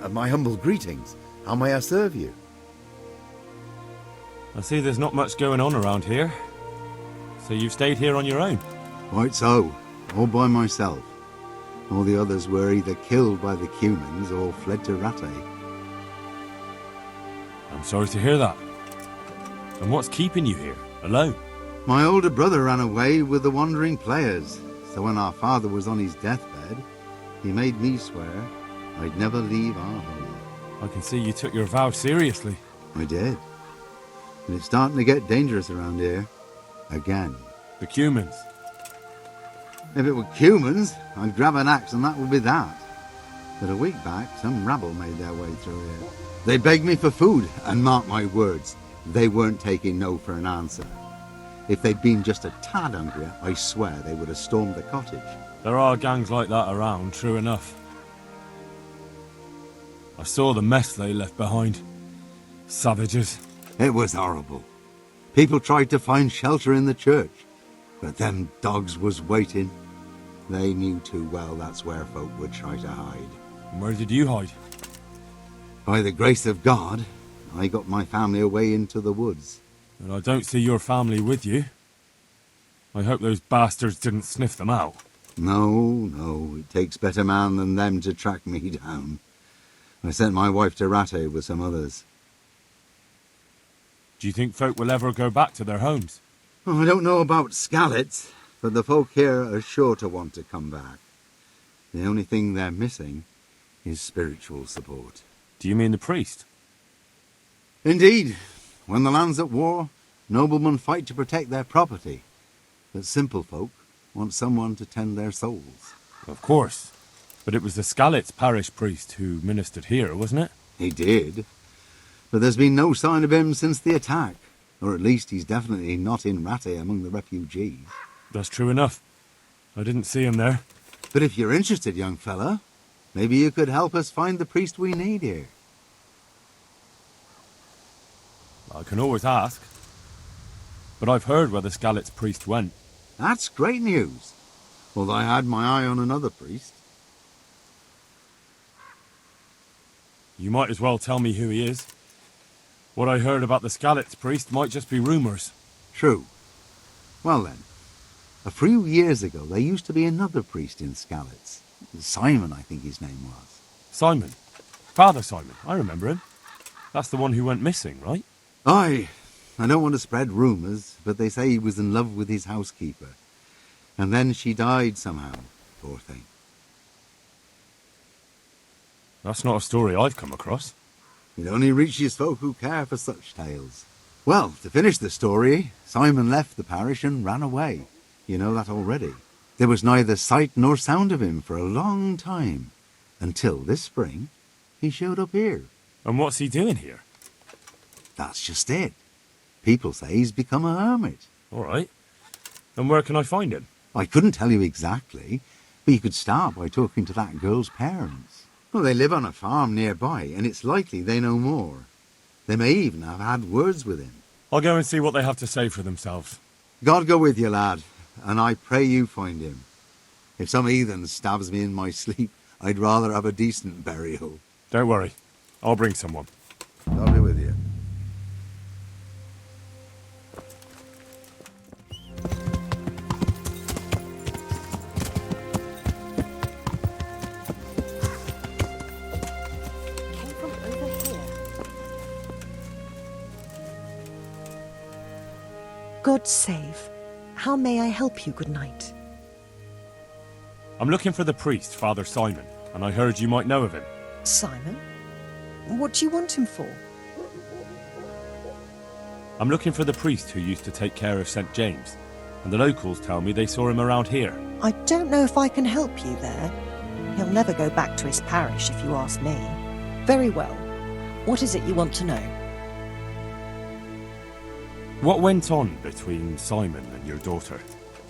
My humble greetings. How may I serve you? I see there's not much going on around here. So you've stayed here on your own? Quite so. All by myself. All the others were either killed by the Cumans or fled to Rattay. I'm sorry to hear that. And what's keeping you here, alone? My older brother ran away with the wandering players, so when our father was on his deathbed, he made me swear I'd never leave our home. I can see you took your vow seriously. I did. And it's starting to get dangerous around here. Again. The Cumans. If it were Cumans, I'd grab an axe and that would be that. But a week back, some rabble made their way through here. They begged me for food, and mark my words, they weren't taking no for an answer. If they'd been just a tad hungrier, I swear they would have stormed the cottage. There are gangs like that around, true enough. I saw the mess they left behind. Savages. It was horrible. People tried to find shelter in the church, but them dogs was waiting. They knew too well that's where folk would try to hide. And where did you hide? By the grace of God, I got my family away into the woods. And I don't see your family with you. I hope those bastards didn't sniff them out. No, it takes better man than them to track me down. I sent my wife to Rattay with some others. Do you think folk will ever go back to their homes? I don't know about Skallets, but the folk here are sure to want to come back. The only thing they're missing is spiritual support. Do you mean the priest? Indeed. When the land's at war, noblemen fight to protect their property. But simple folk want someone to tend their souls. Of course. But it was the Skallets parish priest who ministered here, wasn't it? He did. But there's been no sign of him since the attack. Or at least he's definitely not in Rattay among the refugees. That's true enough. I didn't see him there. But if you're interested, young fella, maybe you could help us find the priest we need here. I can always ask. But I've heard where the Skallets priest went. That's great news. Although I had my eye on another priest. You might as well tell me who he is. What I heard about the Skallets priest might just be rumours. True. Well then, a few years ago there used to be another priest in Skallets. Simon, I think his name was. Simon? Father Simon, I remember him. That's the one who went missing, right? Aye. I don't want to spread rumours, but they say he was in love with his housekeeper. And then she died somehow, poor thing. That's not a story I've come across. It only reaches folk who care for such tales. Well, to finish the story, Simon left the parish and ran away. You know that already. There was neither sight nor sound of him for a long time. Until this spring, he showed up here. And what's he doing here? That's just it. People say he's become a hermit. All right. And where can I find him? I couldn't tell you exactly, but you could start by talking to that girl's parents. Well, they live on a farm nearby, and it's likely they know more. They may even have had words with him. I'll go and see what they have to say for themselves. God go with you, lad, and I pray you find him. If some heathen stabs me in my sleep, I'd rather have a decent burial. Don't worry. I'll bring someone. I'll be with you. God save. How may I help you, good knight? I'm looking for the priest, Father Simon, and I heard you might know of him. Simon? What do you want him for? I'm looking for the priest who used to take care of St. James, and the locals tell me they saw him around here. I don't know if I can help you there. He'll never go back to his parish, if you ask me. Very well. What is it you want to know? What went on between Simon and your daughter?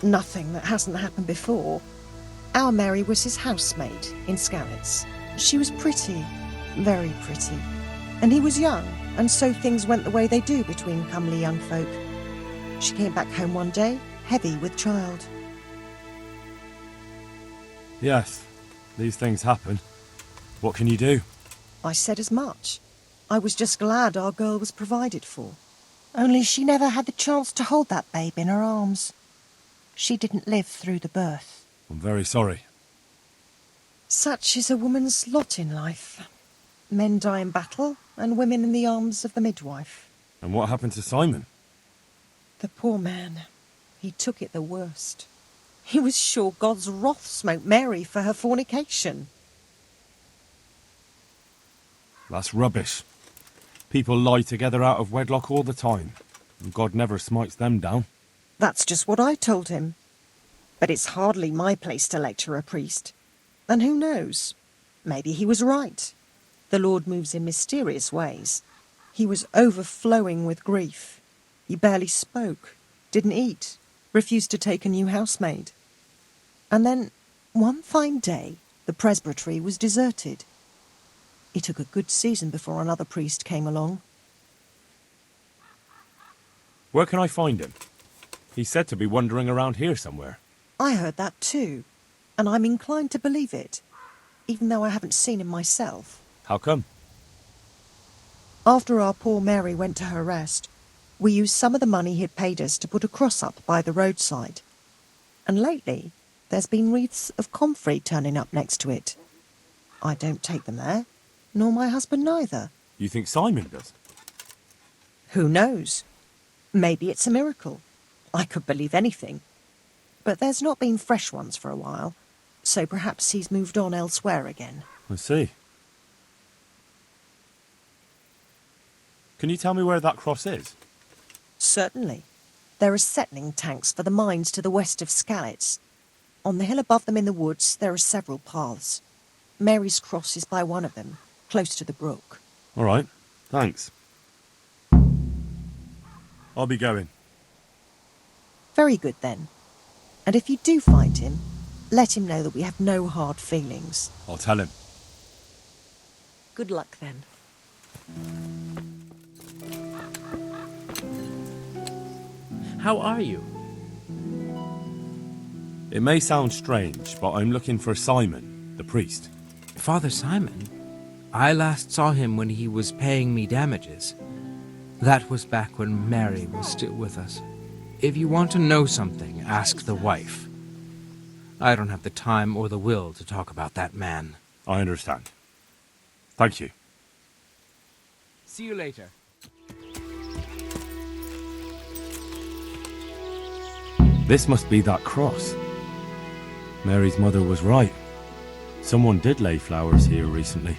Nothing that hasn't happened before. Our Mary was his housemaid in Skallets. She was pretty, very pretty. And he was young, and so things went the way they do between comely young folk. She came back home one day, heavy with child. Yes, these things happen. What can you do? I said as much. I was just glad our girl was provided for. Only she never had the chance to hold that babe in her arms. She didn't live through the birth. I'm very sorry. Such is a woman's lot in life. Men die in battle, and women in the arms of the midwife. And what happened to Simon? The poor man. He took it the worst. He was sure God's wrath smote Mary for her fornication. That's rubbish. People lie together out of wedlock all the time, and God never smites them down. That's just what I told him. But it's hardly my place to lecture a priest. And who knows? Maybe he was right. The Lord moves in mysterious ways. He was overflowing with grief. He barely spoke, didn't eat, refused to take a new housemaid. And then, one fine day, the presbytery was deserted. It took a good season before another priest came along. Where can I find him? He's said to be wandering around here somewhere. I heard that too, and I'm inclined to believe it, even though I haven't seen him myself. How come? After our poor Mary went to her rest, we used some of the money he'd paid us to put a cross up by the roadside. And lately, there's been wreaths of comfrey turning up next to it. I don't take them there, nor my husband neither. You think Simon does? Who knows? Maybe it's a miracle. I could believe anything. But there's not been fresh ones for a while, so perhaps he's moved on elsewhere again. I see. Can you tell me where that cross is? Certainly. There are settling tanks for the mines to the west of Skalitz. On the hill above them in the woods, there are several paths. Mary's cross is by one of them, close to the brook. All right, thanks. I'll be going. Very good, then. And if you do find him, let him know that we have no hard feelings. I'll tell him. Good luck, then. How are you? It may sound strange, but I'm looking for Simon, the priest. Father Simon? I last saw him when he was paying me damages. That was back when Mary was still with us. If you want to know something, ask the wife. I don't have the time or the will to talk about that man. I understand. Thank you. See you later. This must be that cross. Mary's mother was right. Someone did lay flowers here recently.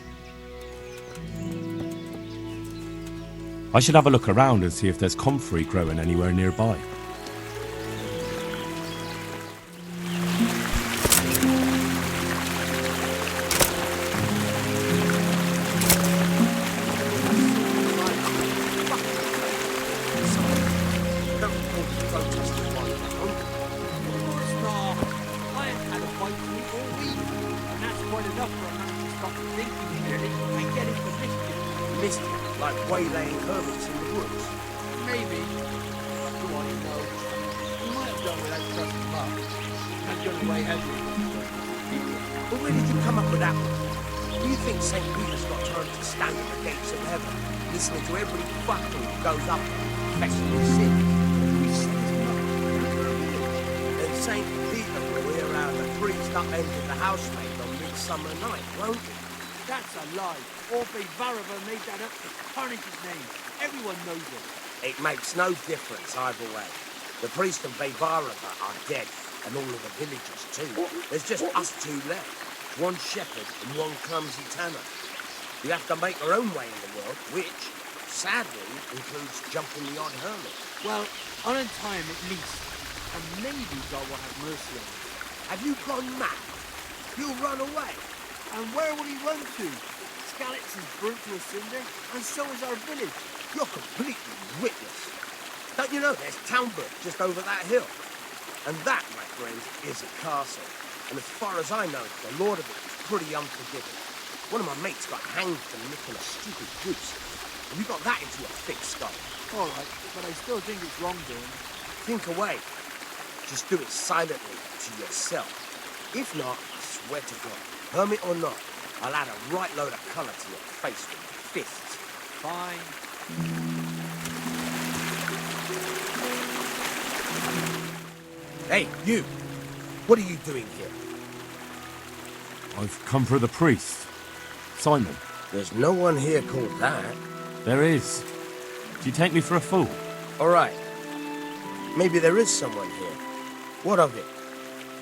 I should have a look around and see if there's comfrey growing anywhere nearby. Like waylaying hermits in the woods. Maybe. Who I know. You might have done without trusting Mark. That's the only way out of it. But where did you come up with that one? Do you think St. Peter's got turned to stand at the gates of heaven, listening to every fucker who goes up there, confessing his sin? We say it's not. Then St. Peter will hear how the priest upended the housemaid on Midsummer Night, won't he? That's a lie. Orphe Varava made that up to tarnish his name. Everyone knows it. It makes no difference either way. The priest and Bevarava are dead, and all of the villagers too. There's just us two left. One shepherd and one clumsy tanner. We have to make our own way in the world, which, sadly, includes jumping the odd hermit. Well, untie him at least, and maybe God will have mercy on him. Have you gone mad? You'll run away. And where will he run to? Skalitz is burnt to a cinder, and so is our village. You're completely witless. Don't you know there's Townbrook just over that hill? And that, my friends, is a castle. And as far as I know, the lord of it is pretty unforgiving. One of my mates got hanged for nicking a stupid goose. Have you got that into your thick skull? All right, but I still think it's wrongdoing. Think away. Just do it silently to yourself. If not, I swear to God, hermit or not, I'll add a right load of colour to your face with my fists. Fine. Hey, you! What are you doing here? I've come for the priest. Simon. There's no one here called that. There is. Do you take me for a fool? All right. Maybe there is someone here. What of it?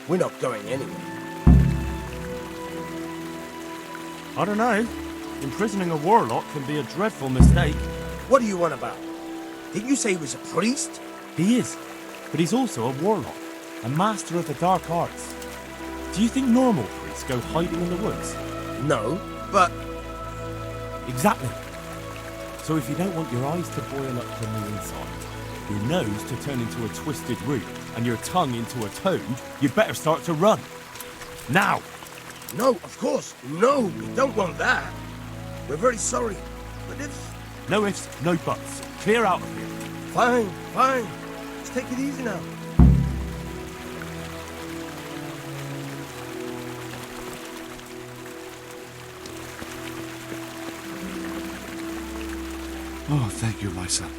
We're not going anywhere. I don't know. Imprisoning a warlock can be a dreadful mistake. What do you want about? Did you say he was a priest? He is, but he's also a warlock, a master of the dark arts. Do you think normal priests go hiding in the woods? No, but... Exactly. So if you don't want your eyes to boil up from the inside, your nose to turn into a twisted root, and your tongue into a toad, you'd better start to run. Now! No, of course. No, we don't want that. We're very sorry. But if... No ifs, no buts. Clear out of here. Fine, fine. Just take it easy now. Oh, thank you, my son.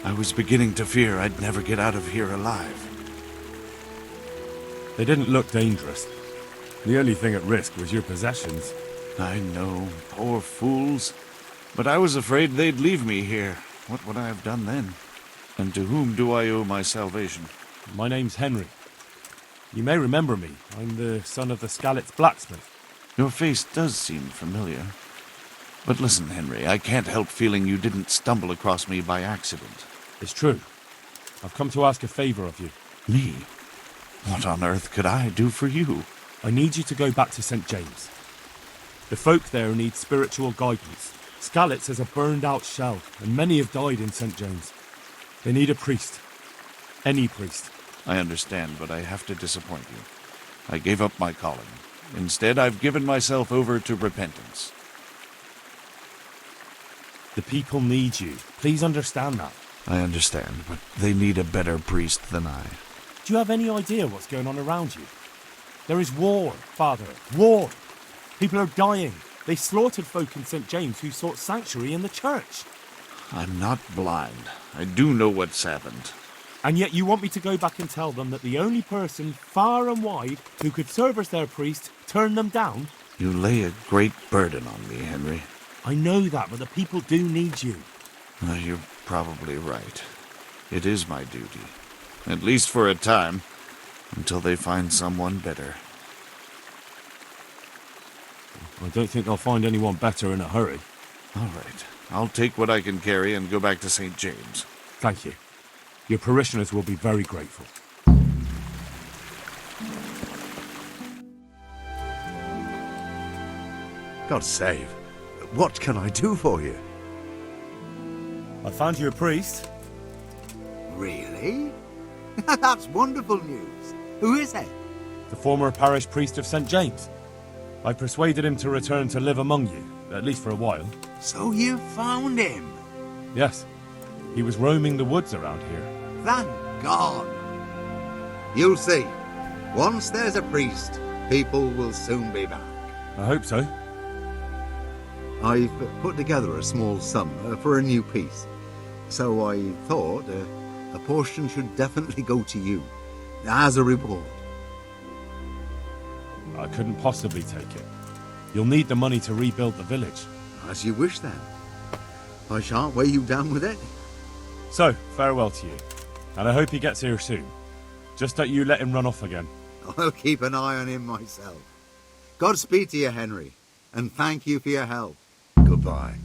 I was beginning to fear I'd never get out of here alive. They didn't look dangerous. The only thing at risk was your possessions. I know, poor fools. But I was afraid they'd leave me here. What would I have done then? And to whom do I owe my salvation? My name's Henry. You may remember me. I'm the son of the Skalitz blacksmith. Your face does seem familiar. But listen, Henry, I can't help feeling you didn't stumble across me by accident. It's true. I've come to ask a favor of you. Me? What on earth could I do for you? I need you to go back to St. James. The folk there need spiritual guidance. Skalitz has a burned-out shell, and many have died in St. James. They need a priest. Any priest. I understand, but I have to disappoint you. I gave up my calling. Instead, I've given myself over to repentance. The people need you. Please understand that. I understand, but they need a better priest than I. Do you have any idea what's going on around you? There is war, Father. War. People are dying. They slaughtered folk in St. James who sought sanctuary in the church. I'm not blind. I do know what's happened. And yet you want me to go back and tell them that the only person far and wide who could serve as their priest turned them down? You lay a great burden on me, Henry. I know that, but the people do need you. You're probably right. It is my duty. At least for a time. Until they find someone better. I don't think they'll find anyone better in a hurry. All right. I'll take what I can carry and go back to St. James. Thank you. Your parishioners will be very grateful. God save. What can I do for you? I found you a priest. Really? That's wonderful news. Who is it? The former parish priest of St. James. I persuaded him to return to live among you, at least for a while. So you found him? Yes. He was roaming the woods around here. Thank God. You'll see. Once there's a priest, people will soon be back. I hope so. I've put together a small sum for a new piece. So I thought a portion should definitely go to you, as a reward. I couldn't possibly take it. You'll need the money to rebuild the village. As you wish, then. I shan't weigh you down with it. So, farewell to you. And I hope he gets here soon. Just don't you let him run off again. I'll keep an eye on him myself. Godspeed to you, Henry. And thank you for your help. Goodbye.